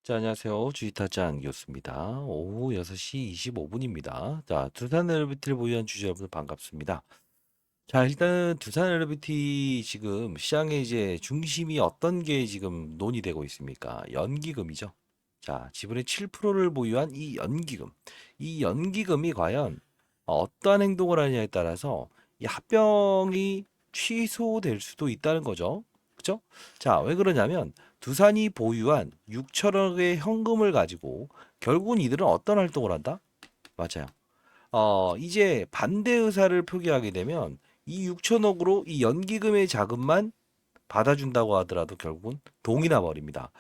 자, 안녕하세요. 주식타짜 교수입니다. 오후 6시 25분입니다. 자, 두산 엘리베이터를 보유한 주주 여러분 반갑습니다. 자, 일단은 두산 엘리베이터 지금 시장에 이제 중심이 어떤 게 지금 논의되고 있습니까? 연기금이죠. 자, 지분의 7%를 보유한 이 연기금. 이 연기금이 과연 어떠한 행동을 하느냐에 따라서 이 합병이 취소될 수도 있다는 거죠. 그죠? 자, 왜 그러냐면 두산이 보유한 6천억의 현금을 가지고 결국은 이들은 어떤 활동을 한다? 맞아요. 이제 반대 의사를 표기하게 되면 이 6천억으로 이 연기금의 자금만 받아준다고 하더라도 결국은 동이 나버립니다.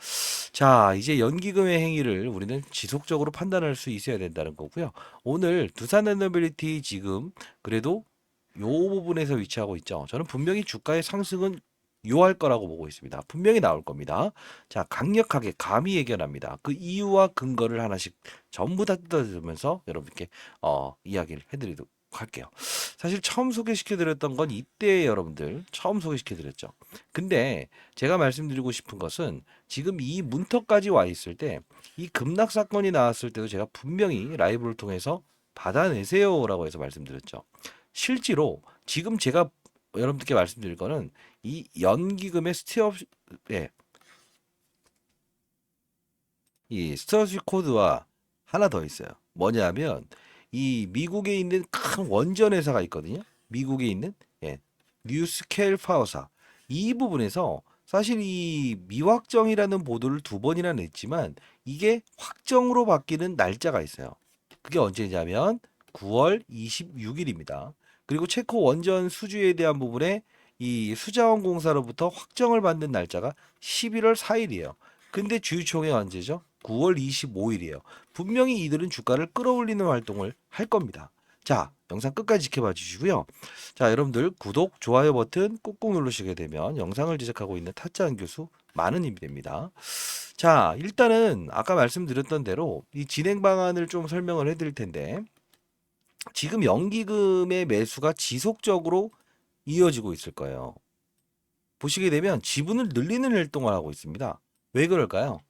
자, 이제 연기금의 행위를 우리는 지속적으로 판단할 수 있어야 된다는 거고요. 오늘 두산에너빌리티 지금 그래도 요 부분에서 위치하고 있죠. 저는 분명히 주가의 상승은 요할 거라고 보고 있습니다. 분명히 나올 겁니다. 자, 강력하게 감히 예견합니다. 그 이유와 근거를 하나씩 전부 다 뜯어주면서 여러분께 이야기를 해드리도록 할게요. 사실 처음 소개시켜드렸던 건 이때 여러분들 처음 소개시켜드렸죠. 근데 제가 말씀드리고 싶은 것은 지금 이 문턱까지 와 있을 때 이 급락 사건이 나왔을 때도 제가 분명히 라이브를 통해서 받아내세요라고 해서 말씀드렸죠. 실제로 지금 제가 여러분들께 말씀드릴 거는 이 연기금의 예, 이 스튜어십 코드와 하나 더 있어요. 뭐냐면 이 미국에 있는 큰 원전 회사가 있거든요. 미국에 있는 뉴스케일 파워사 이 부분에서 사실 이 미확정이라는 보도를 두 번이나 냈지만 이게 확정으로 바뀌는 날짜가 있어요. 그게 언제냐면 9월 26일입니다. 그리고 체코 원전 수주에 대한 부분에 이 수자원공사로부터 확정을 받는 날짜가 11월 4일이에요. 근데 주주총회가 언제죠? 9월 25일이에요. 분명히 이들은 주가를 끌어올리는 활동을 할 겁니다. 자, 영상 끝까지 지켜봐 주시고요. 자, 여러분들 구독, 좋아요 버튼 꾹꾹 누르시게 되면 영상을 제작하고 있는 타짜한 교수 많은 힘이 됩니다. 자, 일단은 아까 말씀드렸던 대로 이 진행 방안을 좀 설명을 해드릴 텐데 지금 연기금의 매수가 지속적으로 이어지고 있을 거예요. 보시게 되면 지분을 늘리는 활동을 하고 있습니다. 왜 그럴까요?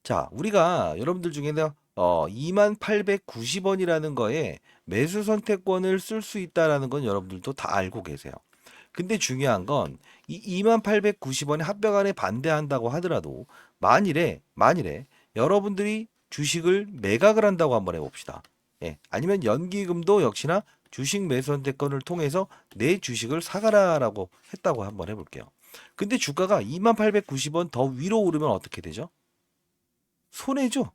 자, 우리가 여러분들 중에는 2890원이라는 거에 매수 선택권을 쓸 수 있다라는 건 여러분들도 다 알고 계세요. 근데 중요한 건 이 2890원에 합병안에 반대한다고 하더라도 만일에 여러분들이 주식을 매각을 한다고 한번 해봅시다. 예, 아니면 연기금도 역시나 주식 매수 선택권을 통해서 내 주식을 사가라라고 했다고 한번 해볼게요. 근데 주가가 2890원 더 위로 오르면 어떻게 되죠? 손해죠.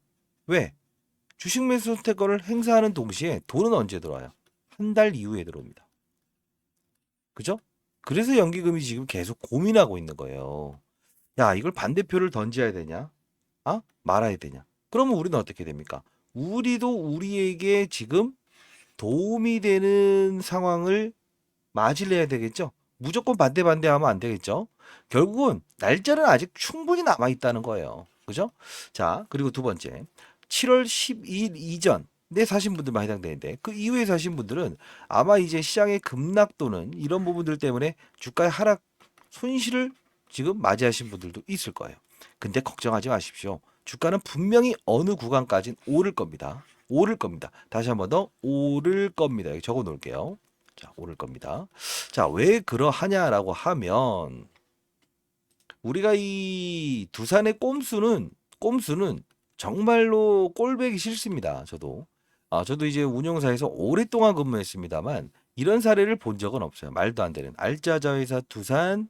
왜? 주식 매수 선택권을 행사하는 동시에 돈은 언제 들어와요? 한 달 이후에 들어옵니다. 그죠? 그래서 연기금이 지금 계속 고민하고 있는 거예요. 야, 이걸 반대표를 던져야 되냐? 말아야 되냐? 그러면 우리는 어떻게 됩니까? 우리도 우리에게 지금 도움이 되는 상황을 맞이해야 되겠죠? 무조건 반대하면 안 되겠죠? 결국은 날짜는 아직 충분히 남아 있다는 거예요. 그죠? 자, 그리고 두 번째. 7월 12일 이전 내 사신 분들만 해당되는데 그 이후에 사신 분들은 아마 이제 시장의 급락 또는 이런 부분들 때문에 주가의 하락 손실을 지금 맞이하신 분들도 있을 거예요. 근데 걱정하지 마십시오. 주가는 분명히 어느 구간까지는 오를 겁니다. 오를 겁니다. 다시 한번 더 오를 겁니다. 여기 적어 놓을게요. 자, 오를 겁니다. 자, 왜 그러하냐라고 하면 우리가 이 두산의 꼼수는 정말로 꼴배기 싫습니다. 저도. 저도 이제 운영사에서 오랫동안 근무했습니다만 이런 사례를 본 적은 없어요. 말도 안 되는 알짜자회사 두산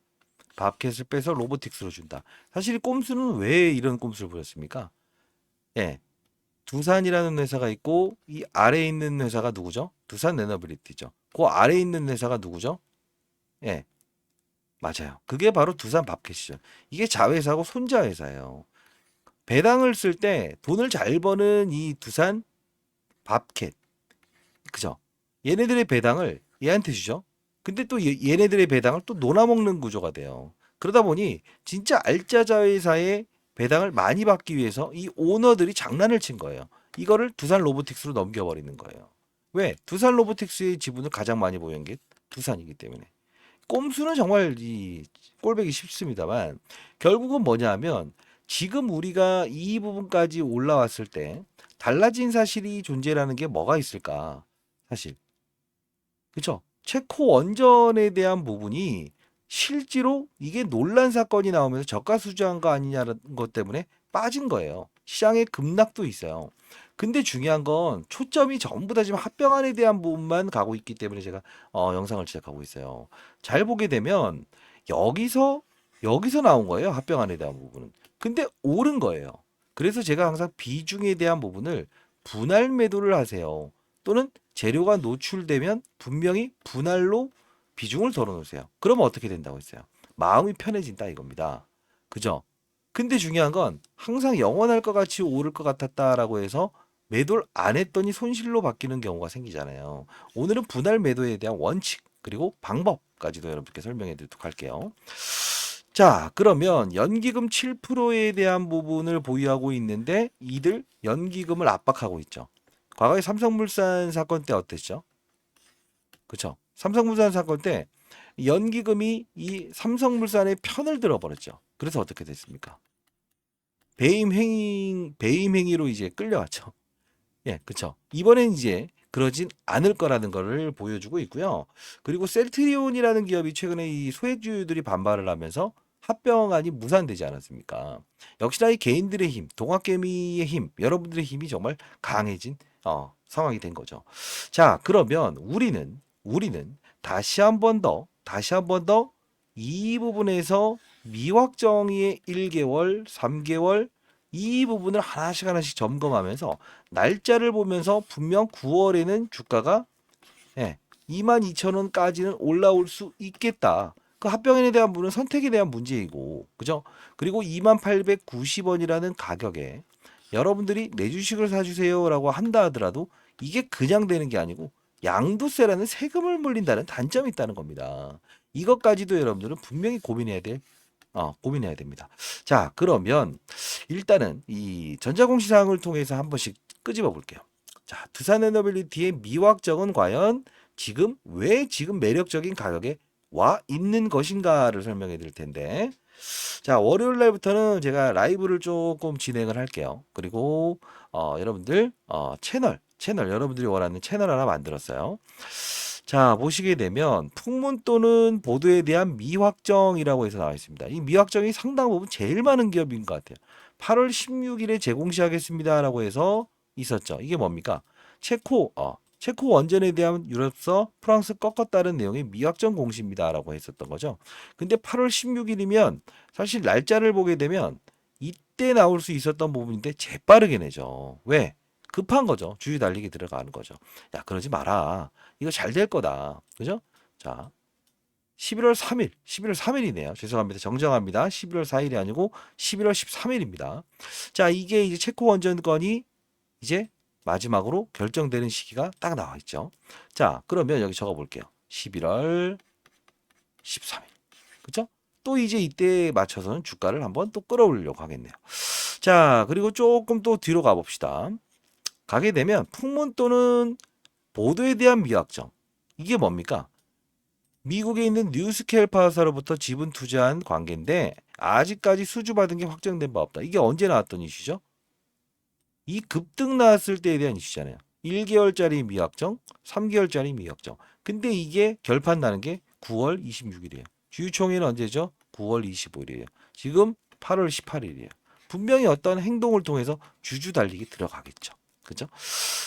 밥캣을 빼서 로보틱스로 준다. 사실 이 꼼수는 왜 이런 꼼수를 부렸습니까? 예. 두산이라는 회사가 있고 이 아래에 있는 회사가 누구죠? 두산 에너빌리티죠. 그 아래에 있는 회사가 누구죠? 예. 맞아요. 그게 바로 두산 밥캣이죠. 이게 자회사고 손자회사예요. 배당을 쓸 때 돈을 잘 버는 이 두산 밥캣. 그죠? 얘네들의 배당을 얘한테 주죠. 근데 또 얘네들의 배당을 또 논아먹는 구조가 돼요. 그러다 보니 진짜 알짜자회사의 배당을 많이 받기 위해서 이 오너들이 장난을 친 거예요. 이거를 두산 로보틱스로 넘겨버리는 거예요. 왜? 두산 로보틱스의 지분을 가장 많이 보유한 게 두산이기 때문에. 꼼수는 정말 이 꼴배기 쉽습니다만 결국은 뭐냐 하면 지금 우리가 이 부분까지 올라왔을 때 달라진 사실이 존재라는 게 뭐가 있을까? 사실. 그쵸? 체코 원전에 대한 부분이 실제로 이게 논란 사건이 나오면서 저가 수주한 거 아니냐는 것 때문에 빠진 거예요. 시장의 급락도 있어요. 근데 중요한 건 초점이 전부 다 지금 합병안에 대한 부분만 가고 있기 때문에 제가 영상을 제작하고 있어요. 잘 보게 되면 여기서 여기서 나온 거예요. 합병안에 대한 부분은. 근데 옳은 거예요. 그래서 제가 항상 비중에 대한 부분을 분할 매도를 하세요. 또는 재료가 노출되면 분명히 분할로 비중을 덜어놓으세요. 그러면 어떻게 된다고 했어요? 마음이 편해진다 이겁니다. 그죠? 근데 중요한 건 항상 영원할 것 같이 오를 것 같았다라고 해서 매도를 안 했더니 손실로 바뀌는 경우가 생기잖아요. 오늘은 분할 매도에 대한 원칙 그리고 방법까지도 여러분께 설명해 드리도록 할게요. 자, 그러면 연기금 7%에 대한 부분을 보유하고 있는데 이들 연기금을 압박하고 있죠. 과거에 삼성물산 사건 때 어땠죠? 그쵸? 삼성물산 사건 때 연기금이 이 삼성물산의 편을 들어버렸죠. 그래서 어떻게 됐습니까? 배임 행위로 이제 끌려왔죠. 예, 그쵸. 이번엔 이제 그러진 않을 거라는 거를 보여주고 있고요. 그리고 셀트리온이라는 기업이 최근에 이 소액주주들이 반발을 하면서 합병안이 무산되지 않았습니까? 역시나 이 개인들의 힘, 동학개미의 힘, 여러분들의 힘이 정말 강해진 상황이 된 거죠. 자, 그러면 우리는 다시 한 번 더 이 부분에서 미확정의의 1개월, 3개월 이 부분을 하나씩 점검하면서 날짜를 보면서 분명 9월에는 주가가 22,000원까지는 올라올 수 있겠다. 그 합병에 대한 부분은 선택에 대한 문제이고, 그죠? 그리고 2890원이라는 가격에 여러분들이 내 주식을 사주세요라고 한다 하더라도 이게 그냥 되는 게 아니고 양도세라는 세금을 물린다는 단점이 있다는 겁니다. 이것까지도 여러분들은 분명히 고민해야 됩니다. 자, 그러면 일단은 이 전자공시사항을 통해서 한 번씩 끄집어 볼게요. 자, 두산에너빌리티의 미확정은 과연 왜 지금 매력적인 가격에 와 있는 것인가를 설명해 드릴 텐데. 자, 월요일 날부터는 제가 라이브를 조금 진행을 할게요. 그리고 여러분들 채널 여러분들이 원하는 채널 하나 만들었어요. 자, 보시게 되면 풍문 또는 보도에 대한 미확정이라고 해서 나와 있습니다. 이 미확정이 상당 부분 제일 많은 기업인 것 같아요. 8월 16일에 재공시하겠습니다라고 해서 있었죠. 이게 뭡니까? 체코 원전에 대한 유럽서 프랑스 꺾었다는 내용의 미확정 공시입니다라고 했었던 거죠. 근데 8월 16일이면 사실 날짜를 보게 되면 이때 나올 수 있었던 부분인데 재빠르게 내죠. 왜? 급한 거죠. 주유 달리기 들어가는 거죠. 야, 그러지 마라. 이거 잘 될 거다. 그죠? 자, 11월 3일이네요. 죄송합니다. 정정합니다. 11월 4일이 아니고 11월 13일입니다. 자, 이게 이제 체코 원전건이 이제 마지막으로 결정되는 시기가 딱 나와 있죠. 자, 그러면 여기 적어 볼게요. 11월 13일. 그죠? 또 이제 이때에 맞춰서는 주가를 한번 또 끌어올리려고 하겠네요. 자, 그리고 조금 또 뒤로 가봅시다. 가게 되면 풍문 또는 보도에 대한 미확정. 이게 뭡니까? 미국에 있는 뉴스케일 파사로부터 지분 투자한 관계인데 아직까지 수주받은 게 확정된 바 없다. 이게 언제 나왔던 이슈죠? 이 급등 나왔을 때에 대한 이슈잖아요. 1개월짜리 미확정, 3개월짜리 미확정. 근데 이게 결판 나는 게 9월 26일이에요. 주주총회는 언제죠? 9월 25일이에요. 지금 8월 18일이에요. 분명히 어떤 행동을 통해서 주주 달리기 들어가겠죠. 그죠?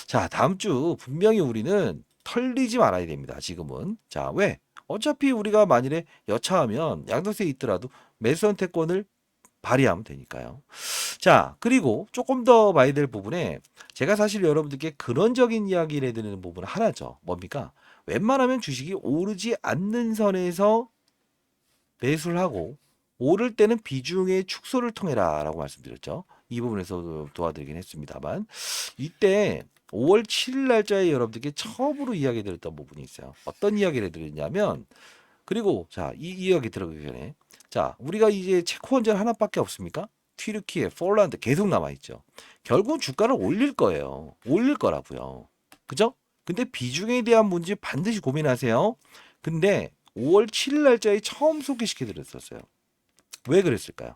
자, 다음 주 분명히 우리는 털리지 말아야 됩니다. 지금은. 자, 왜? 어차피 우리가 만일에 여차하면 양도세 있더라도 매수 선택권을 발휘하면 되니까요. 자, 그리고 조금 더 봐야 될 부분에 제가 사실 여러분들께 근원적인 이야기를 해드리는 부분은 하나죠. 뭡니까? 웬만하면 주식이 오르지 않는 선에서 매수를 하고 오를 때는 비중의 축소를 통해라 라고 말씀드렸죠. 이 부분에서 도와드리긴 했습니다만 이때 5월 7일 날짜에 여러분들께 처음으로 이야기 드렸던 부분이 있어요. 어떤 이야기를 드렸냐면 그리고 자, 이 이야기 들어가기 전에 자, 우리가 이제 체코 원전 하나밖에 없습니까? 튀르키예, 폴란드 계속 남아 있죠. 결국 주가를 올릴 거예요. 올릴 거라고요. 그죠? 근데 비중에 대한 문제 반드시 고민하세요. 근데 5월 7일 날짜에 처음 소개시켜 드렸었어요. 왜 그랬을까요?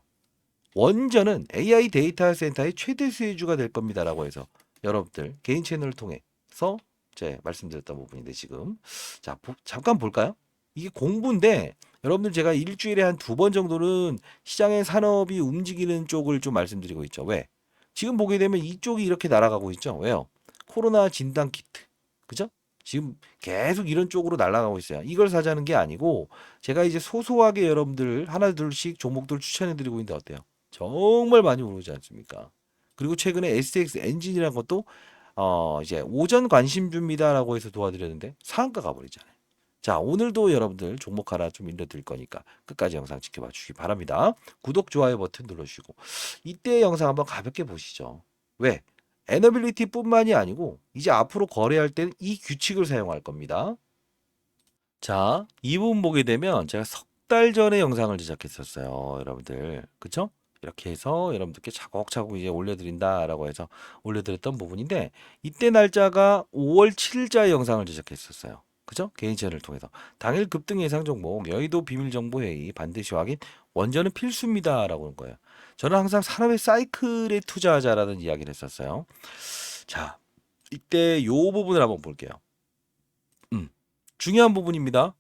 원전은 AI 데이터 센터의 최대 수혜주가 될 겁니다라고 해서 여러분들 개인 채널을 통해서 제 말씀드렸던 부분인데 지금 자 잠깐 볼까요? 이게 공부인데 여러분들 제가 일주일에 한 두 번 정도는 시장의 산업이 움직이는 쪽을 좀 말씀드리고 있죠. 왜? 지금 보게 되면 이쪽이 이렇게 날아가고 있죠. 왜요? 코로나 진단 키트. 그죠? 지금 계속 이런 쪽으로 날아가고 있어요. 이걸 사자는 게 아니고 제가 이제 소소하게 여러분들 하나 둘씩 종목들 추천해 드리고 있는데 어때요? 정말 많이 오르지 않습니까? 그리고 최근에 SX 엔진이라는 것도 이제 오전 관심주입니다라고 해서 도와드렸는데 상한가 가버리잖아요. 자, 오늘도 여러분들 종목 하나 좀 일러드릴 거니까 끝까지 영상 지켜봐 주시기 바랍니다. 구독, 좋아요 버튼 눌러주시고 이때 영상 한번 가볍게 보시죠. 왜? 에너빌리티뿐만이 아니고 이제 앞으로 거래할 때는 이 규칙을 사용할 겁니다. 자, 이 부분 보게 되면 제가 석 달 전에 영상을 제작했었어요. 여러분들. 그쵸? 이렇게 해서 여러분들께 차곡차곡 이제 올려드린다라고 해서 올려드렸던 부분인데 이때 날짜가 5월 7일자에 영상을 제작했었어요. 그죠? 개인 채널을 통해서. 당일 급등 예상 종목, 여의도 비밀정보회의 반드시 확인, 원전은 필수입니다라고 하는 거예요. 저는 항상 산업의 사이클에 투자하자라는 이야기를 했었어요. 자, 이때 요 부분을 한번 볼게요. 중요한 부분입니다.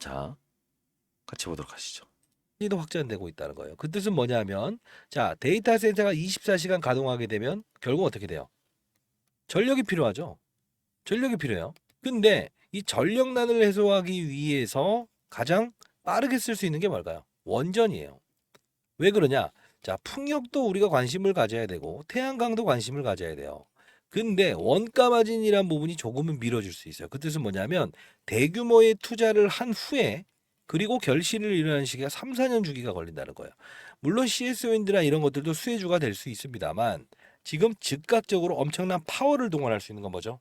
자, 같이 보도록 하시죠. 도 확장되고 있다는 거예요. 그 뜻은 뭐냐면, 자, 데이터 센터가 24시간 가동하게 되면 결국 어떻게 돼요? 전력이 필요하죠. 전력이 필요해요. 근데 이 전력난을 해소하기 위해서 가장 빠르게 쓸 수 있는 게 뭘까요? 원전이에요. 왜 그러냐? 자, 풍력도 우리가 관심을 가져야 되고 태양광도 관심을 가져야 돼요. 근데 원가 마진이란 부분이 조금은 미뤄질 수 있어요. 그 뜻은 뭐냐면 대규모의 투자를 한 후에 그리고 결실을 이루는 시기가 3, 4년 주기가 걸린다는 거예요. 물론 CS 윈드나 이런 것들도 수혜주가 될 수 있습니다만 지금 즉각적으로 엄청난 파워를 동원할 수 있는 건 뭐죠?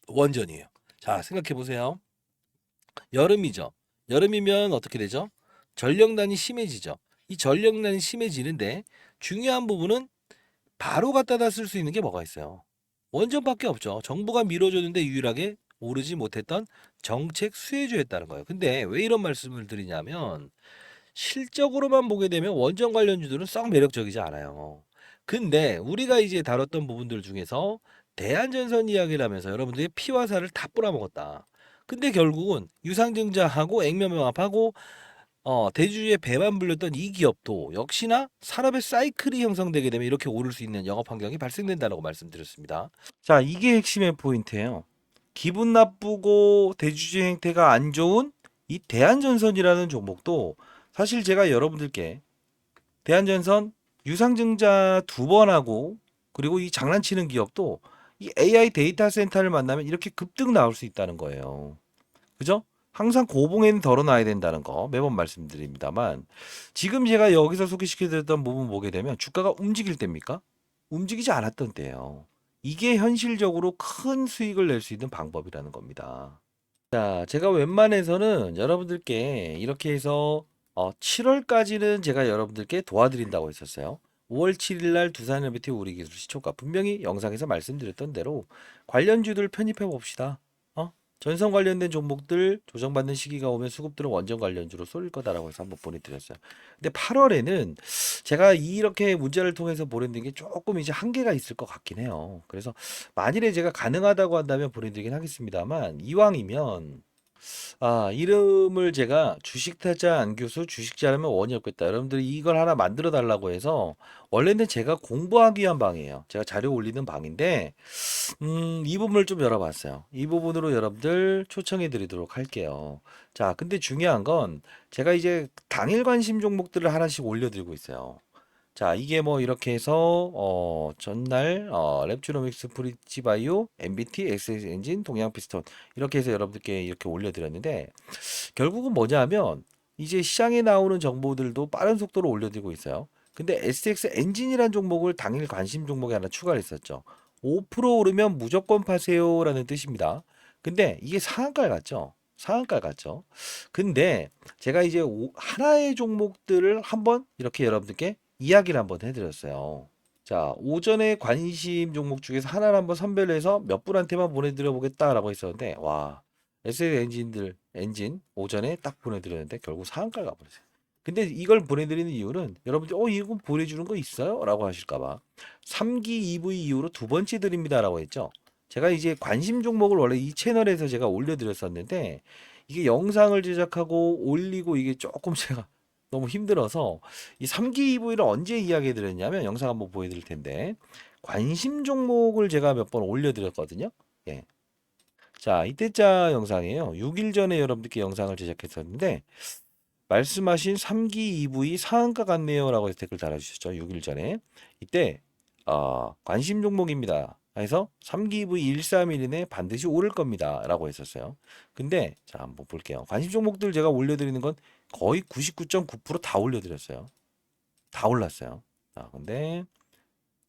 원전이에요. 자, 생각해 보세요. 여름이죠. 여름이면 어떻게 되죠? 전력난이 심해지죠. 이 전력난이 심해지는데 중요한 부분은 바로 갖다다 쓸 수 있는 게 뭐가 있어요? 원전밖에 없죠. 정부가 밀어줬는데 유일하게 오르지 못했던 정책 수혜주였다는 거예요. 근데 왜 이런 말씀을 드리냐면 실적으로만 보게 되면 원전 관련주들은 썩 매력적이지 않아요. 근데 우리가 이제 다뤘던 부분들 중에서 대한전선 이야기를 하면서 여러분들의 피와 살을 다 뿌려먹었다. 근데 결국은 유상증자하고 액면명합하고 대주주의 배만 불렸던 이 기업도 역시나 산업의 사이클이 형성되게 되면 이렇게 오를 수 있는 영업 환경이 발생된다고 말씀드렸습니다. 자, 이게 핵심의 포인트예요. 기분 나쁘고 대주주 행태가 안 좋은 이 대한전선이라는 종목도 사실 제가 여러분들께 대한전선 유상증자 두 번 하고 그리고 이 장난치는 기업도 이 AI 데이터 센터를 만나면 이렇게 급등 나올 수 있다는 거예요. 그죠? 항상 고봉에는 덜어놔야 된다는 거 매번 말씀드립니다만 지금 제가 여기서 소개시켜드렸던 부분 보게 되면 주가가 움직일 때입니까? 움직이지 않았던 때예요. 이게 현실적으로 큰 수익을 낼 수 있는 방법이라는 겁니다. 자, 제가 웬만해서는 여러분들께 이렇게 해서 7월까지는 제가 여러분들께 도와드린다고 했었어요. 5월 7일 날 두산헬비티 우리기술 시초가 분명히 영상에서 말씀드렸던 대로 관련주들 편입해 봅시다. 전선 관련된 종목들 조정받는 시기가 오면 수급들은 원전 관련주로 쏠릴 거다라고 해서 한번 보내드렸어요. 근데 8월에는 제가 이렇게 문자를 통해서 보내드린 게 조금 이제 한계가 있을 것 같긴 해요. 그래서 만일에 제가 가능하다고 한다면 보내드리긴 하겠습니다만 이왕이면 이름을 제가 주식 타자 안교수 주식 잘하면 원이 없겠다. 여러분들이 이걸 하나 만들어 달라고 해서 원래는 제가 공부하기 위한 방이에요. 제가 자료 올리는 방인데 이 부분을 좀 열어봤어요. 이 부분으로 여러분들 초청해 드리도록 할게요. 자, 근데 중요한 건 제가 이제 당일 관심 종목들을 하나씩 올려드리고 있어요. 자, 이게 뭐 이렇게 해서 전날 랩주노믹스 프리치바이오, MBT, 엑세스 엔진, 동양 피스톤 이렇게 해서 여러분들께 이렇게 올려드렸는데 결국은 뭐냐면 이제 시장에 나오는 정보들도 빠른 속도로 올려드리고 있어요. 근데 SX 엔진이라는 종목을 당일 관심 종목에 하나 추가를 했었죠. 5% 오르면 무조건 파세요라는 뜻입니다. 근데 이게 상한가를 갔죠. 상한가를 갔죠. 근데 제가 이제 하나의 종목들을 한번 이렇게 여러분들께 이야기를 한번 해드렸어요. 자, 오전에 관심 종목 중에서 하나를 한번 선별해서 몇 분한테만 보내드려 보겠다라고 했었는데, 와, SS 엔진 오전에 딱 보내드렸는데 결국 상한가를 가버렸어요. 근데 이걸 보내드리는 이유는 여러분들 이거 보내주는 거 있어요? 라고 하실까봐 3기 EV 이후로 두 번째 드립니다 라고 했죠. 제가 이제 관심 종목을 원래 이 채널에서 제가 올려드렸었는데 이게 영상을 제작하고 올리고 이게 조금 제가 너무 힘들어서 이 3기 EV를 언제 이야기해 드렸냐면 영상 한번 보여드릴 텐데 관심 종목을 제가 몇 번 올려드렸거든요. 예. 자, 이때자 영상이에요. 6일 전에 여러분들께 영상을 제작했었는데 말씀하신 3기 EV 상한가 같네요라고 해서 댓글 달아주셨죠. 6일 전에. 이때 관심 종목입니다. 해서 3기 EV 131 이내 반드시 오를 겁니다. 라고 했었어요. 근데 자 한번 볼게요. 관심 종목들 제가 올려드리는 건 거의 99.9%다 올려드렸어요. 다 올랐어요. 자, 근데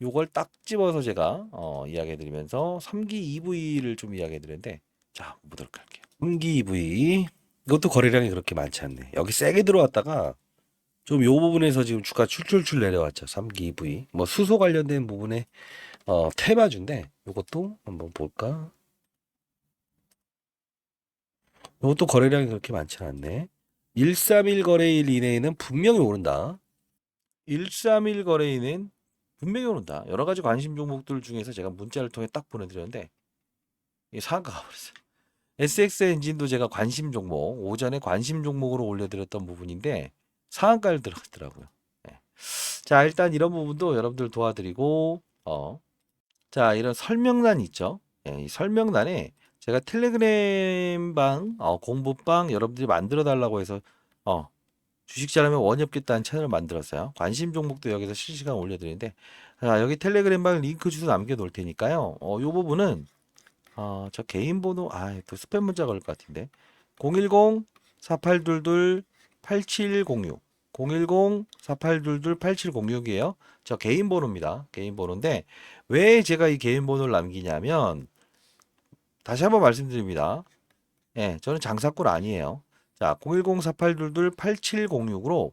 요걸 딱 집어서 제가 이야기해드리면서 3기 EV를 좀 이야기해드리는데 자 보도록 할게요. 3기 EV 이것도 거래량이 그렇게 많지 않네. 여기 세게 들어왔다가 좀 요 부분에서 지금 주가 출출출 내려왔죠. 3기 EV 뭐 수소 관련된 부분에 테마주인데 요것도 한번 볼까? 요것도 거래량이 그렇게 많지 않네. 131 거래일 이내에는 분명히 오른다. 131 거래일은 분명히 오른다. 여러 가지 관심 종목들 중에서 제가 문자를 통해 딱 보내드렸는데 이게 상한가가 버렸어요. SX 엔진도 제가 관심 종목 오전에 관심 종목으로 올려드렸던 부분인데 상한가를 들어갔더라고요. 네. 자 일단 이런 부분도 여러분들 도와드리고 자 이런 설명란 있죠. 이 설명란에 제가 텔레그램 방 공부방 여러분들이 만들어 달라고 해서 주식 잘하면 원이 없겠다는 채널을 만들었어요. 관심 종목도 여기서 실시간 올려드리는데 자 여기 텔레그램 방 링크 주소 남겨 놓을 테니까요. 요 부분은 저 개인 번호 또 스팸 문자 걸릴 것 같은데 010-4822-8706 010-4822-8706이에요. 저 개인 번호입니다. 개인 번호인데 왜 제가 이 개인 번호를 남기냐면 다시 한번 말씀드립니다. 예, 저는 장사꾼 아니에요. 자, 010-4822-8706으로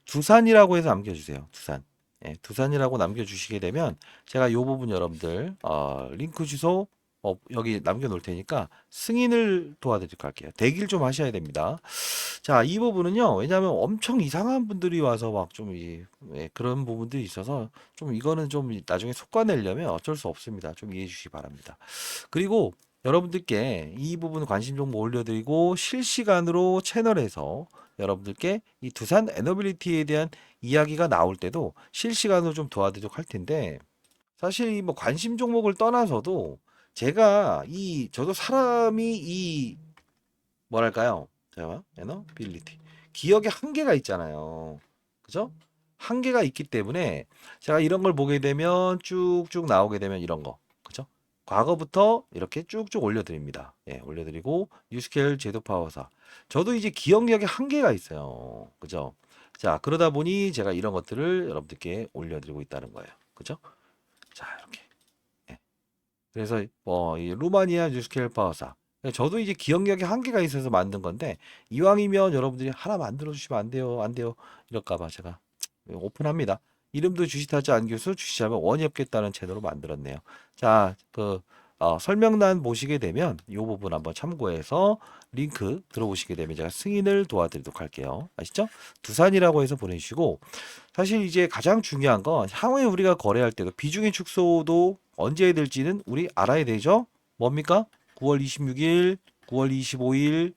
두산이라고 해서 남겨주세요. 두산. 예, 두산이라고 남겨주시게 되면 제가 이 부분 여러분들 링크 주소 여기 남겨놓을 테니까 승인을 도와드리도록 할게요. 대기를 좀 하셔야 됩니다. 자, 이 부분은요. 왜냐하면 엄청 이상한 분들이 와서 막 좀 그런 부분들이 있어서 좀 이거는 좀 나중에 속아내려면 어쩔 수 없습니다. 좀 이해해 주시기 바랍니다. 그리고 여러분들께 이 부분 관심 정보 올려드리고 실시간으로 채널에서 여러분들께 이 두산 에너빌리티에 대한 이야기가 나올 때도 실시간으로 좀 도와드리도록 할 텐데 사실 이 뭐 관심 종목을 떠나서도 제가 저도 사람이 뭐랄까요? 잠깐만 에너빌리티 기억에 한계가 있잖아요. 그죠? 한계가 있기 때문에 제가 이런 걸 보게 되면 쭉쭉 나오게 되면 이런 거 그죠? 과거부터 이렇게 쭉쭉 올려드립니다. 예, 올려드리고 뉴스케일 제도 파워사 저도 이제 기억력에 한계가 있어요. 그죠? 자 그러다 보니 제가 이런 것들을 여러분들께 올려드리고 있다는 거예요. 그죠? 자 이렇게 예. 그래서 이 루마니아 뉴스케일 파워사 저도 이제 기억력에 한계가 있어서 만든 건데 이왕이면 여러분들이 하나 만들어 주시면 안 돼요 안 돼요 이럴까 봐 제가 오픈합니다. 이름도 주식타짜 안교수 주식하면 원이 없겠다는 채널로 만들었네요. 자, 설명란 보시게 되면 이 부분 한번 참고해서 링크 들어오시게 되면 제가 승인을 도와드리도록 할게요. 아시죠? 두산이라고 해서 보내주시고 사실 이제 가장 중요한 건 향후에 우리가 거래할 때도 비중의 축소도 언제 해야 될지는 우리 알아야 되죠? 뭡니까? 9월 26일, 9월 25일,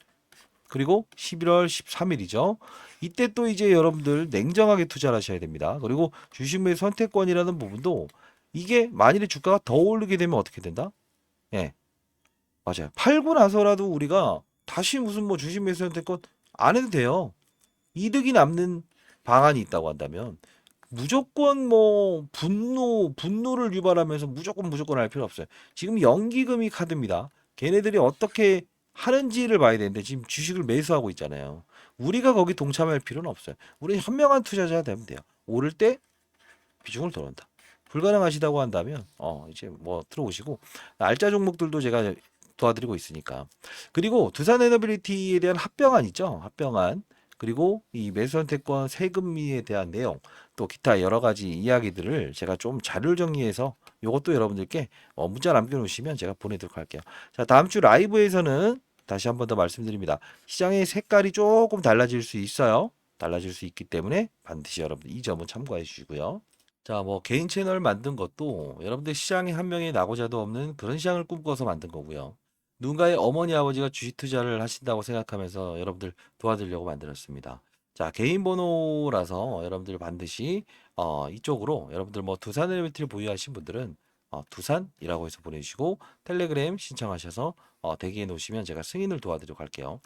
그리고 11월 13일이죠. 이때 또 이제 여러분들 냉정하게 투자를 하셔야 됩니다. 그리고 주식 매수 선택권이라는 부분도 이게 만일에 주가가 더 오르게 되면 어떻게 된다? 예, 맞아요. 팔고 나서라도 우리가 다시 무슨 뭐 주식 매수 선택권 안 해도 돼요. 이득이 남는 방안이 있다고 한다면 무조건 뭐 분노를 유발하면서 무조건 할 필요 없어요. 지금 연기금이 카드입니다. 걔네들이 어떻게 하는지를 봐야 되는데 지금 주식을 매수하고 있잖아요. 우리가 거기 동참할 필요는 없어요. 우리는 현명한 투자자가 되면 돼요. 오를 때 비중을 덜어온다. 불가능하시다고 한다면 이제 뭐 들어오시고 알짜 종목들도 제가 도와드리고 있으니까. 그리고 두산 에너빌리티에 대한 합병안 있죠. 합병안. 그리고 이 매수선택권 세금에 대한 내용 또 기타 여러 가지 이야기들을 제가 좀 자료를 정리해서 이것도 여러분들께 문자 남겨놓으시면 제가 보내도록 할게요. 자 다음 주 라이브에서는 다시 한 번 더 말씀드립니다. 시장의 색깔이 조금 달라질 수 있어요. 달라질 수 있기 때문에 반드시 여러분들 이 점은 참고해 주시고요. 자, 뭐 개인 채널 만든 것도 여러분들 시장에 한 명의 나고자도 없는 그런 시장을 꿈꿔서 만든 거고요. 누군가의 어머니 아버지가 주식 투자를 하신다고 생각하면서 여러분들 도와드리려고 만들었습니다. 자, 개인 번호라서 여러분들 반드시 이쪽으로 여러분들 뭐 두산 엘리베이터를 보유하신 분들은 두산이라고 해서 보내주시고 텔레그램 신청하셔서 대기해 놓으시면 제가 승인을 도와드리도록 할게요.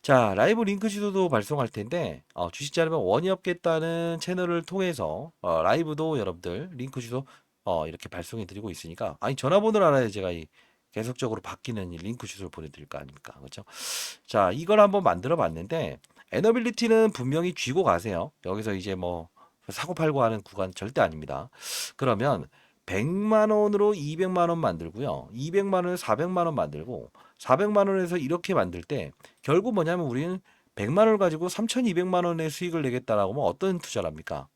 자, 라이브 링크 지도도 발송할 텐데 주식 자료면 원이 없겠다는 채널을 통해서 라이브도 여러분들 링크 주소 이렇게 발송해 드리고 있으니까 아니 전화번호를 알아야 제가 이 계속적으로 바뀌는 이 링크 주소를 보내드릴 거 아닙니까? 그렇죠? 자, 이걸 한번 만들어 봤는데 에너빌리티는 분명히 쥐고 가세요. 여기서 이제 뭐 사고 팔고 하는 구간 절대 아닙니다. 그러면 100만 원으로 200만 원 만들고요. 200만 원에 400만 원 만들고 400만 원에서 이렇게 만들 때 결국 뭐냐면 우리는 100만 원을 가지고 3,200만 원의 수익을 내겠다라고 하면 어떤 투자를 합니까?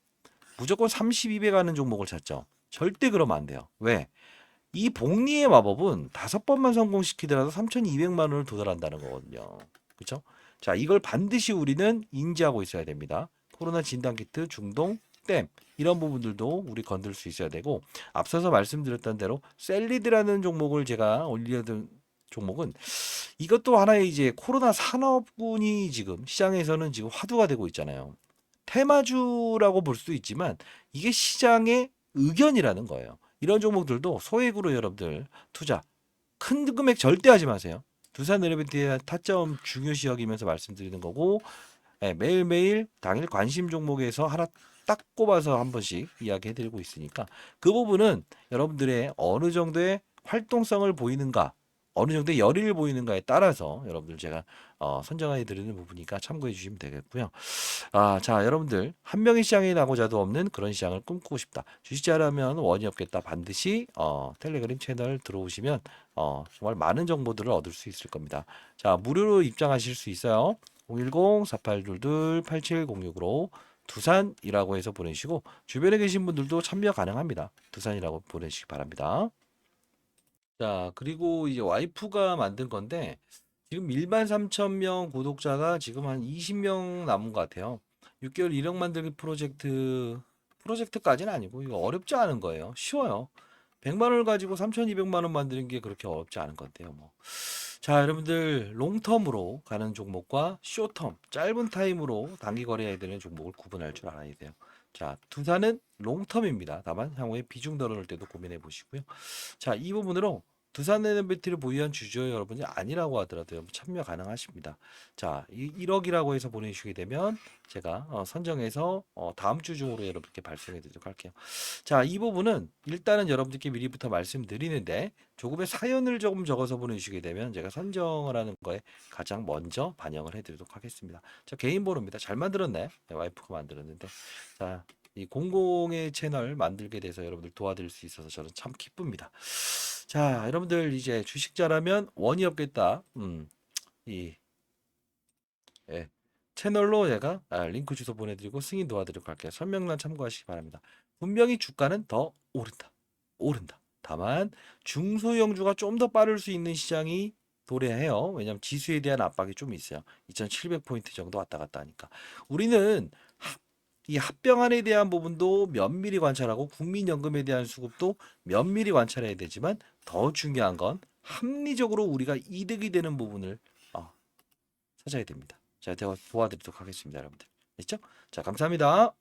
무조건 32배 가는 종목을 찾죠. 절대 그러면 안 돼요. 왜? 이 복리의 마법은 5번만 성공시키더라도 3,200만 원을 도달한다는 거거든요. 그렇죠? 자, 이걸 반드시 우리는 인지하고 있어야 됩니다. 코로나 진단키트, 중동, 댐 이런 부분들도 우리 건들 수 있어야 되고 앞서서 말씀드렸던 대로 셀리드라는 종목을 제가 올려둔 종목은 이것도 하나의 이제 코로나 산업군이 지금 시장에서는 지금 화두가 되고 있잖아요. 테마주라고 볼 수도 있지만 이게 시장의 의견이라는 거예요. 이런 종목들도 소액으로 여러분들 투자 큰 금액 절대 하지 마세요. 두산 엘리베이터의 타점 중요시 여기면서 말씀드리는 거고 매일매일 당일 관심 종목에서 하나 딱 꼽아서 한 번씩 이야기해드리고 있으니까 그 부분은 여러분들의 어느 정도의 활동성을 보이는가 어느 정도의 열의를 보이는가에 따라서 여러분들 제가 선정해 드리는 부분이니까 참고해 주시면 되겠고요. 자, 여러분들 한 명의 시장에 나고자도 없는 그런 시장을 꿈꾸고 싶다. 주식자라면 원이 없겠다. 반드시 텔레그램 채널 들어오시면 정말 많은 정보들을 얻을 수 있을 겁니다. 자, 무료로 입장하실 수 있어요. 010-4822-8706으로 두산이라고 해서 보내시고 주변에 계신 분들도 참여 가능합니다. 두산이라고 보내시기 바랍니다. 자, 그리고 이제 와이프가 만든 건데 지금 1만 3천 명 구독자가 지금 한 20명 남은 것 같아요. 6개월 1억 만들기 프로젝트까지는 아니고 이거 어렵지 않은 거예요. 쉬워요. 100만 원을 가지고 3,200만 원 만드는 게 그렇게 어렵지 않은 것 같아요. 뭐. 자, 여러분들 롱텀으로 가는 종목과 쇼텀, 짧은 타임으로 단기 거래해야 되는 종목을 구분할 줄 알아야 돼요. 자, 두산은 롱텀입니다. 다만 향후에 비중 덜어놓을 때도 고민해 보시고요. 자, 이 부분으로 두산 에너비티를 보유한 주주의 여러분이 아니라고 하더라도 여러분 참여 가능하십니다. 자, 1억이라고 해서 보내주시게 되면 제가 선정해서 다음 주 중으로 여러분께 발송해 드리도록 할게요. 자, 이 부분은 일단은 여러분들께 미리부터 말씀드리는데 조금의 사연을 조금 적어서 보내주시게 되면 제가 선정을 하는 거에 가장 먼저 반영을 해드리도록 하겠습니다. 자, 개인 번호입니다. 잘 만들었네. 네, 와이프가 만들었는데. 자, 이 공공의 채널 만들게 돼서 여러분들 도와드릴 수 있어서 저는 참 기쁩니다. 자, 여러분들 이제 주식자라면 원이 없겠다. 이 예, 채널로 제가 링크 주소 보내드리고 승인 도와드리도록 할게요. 설명란 참고하시기 바랍니다. 분명히 주가는 더 오른다. 오른다. 다만 중소형주가 좀 더 빠를 수 있는 시장이 도래해요. 왜냐하면 지수에 대한 압박이 좀 있어요. 2700포인트 정도 왔다 갔다 하니까. 우리는 이 합병안에 대한 부분도 면밀히 관찰하고 국민연금에 대한 수급도 면밀히 관찰해야 되지만 더 중요한 건 합리적으로 우리가 이득이 되는 부분을 찾아야 됩니다. 제가 도와드리도록 하겠습니다, 여러분들. 됐죠? 자, 감사합니다.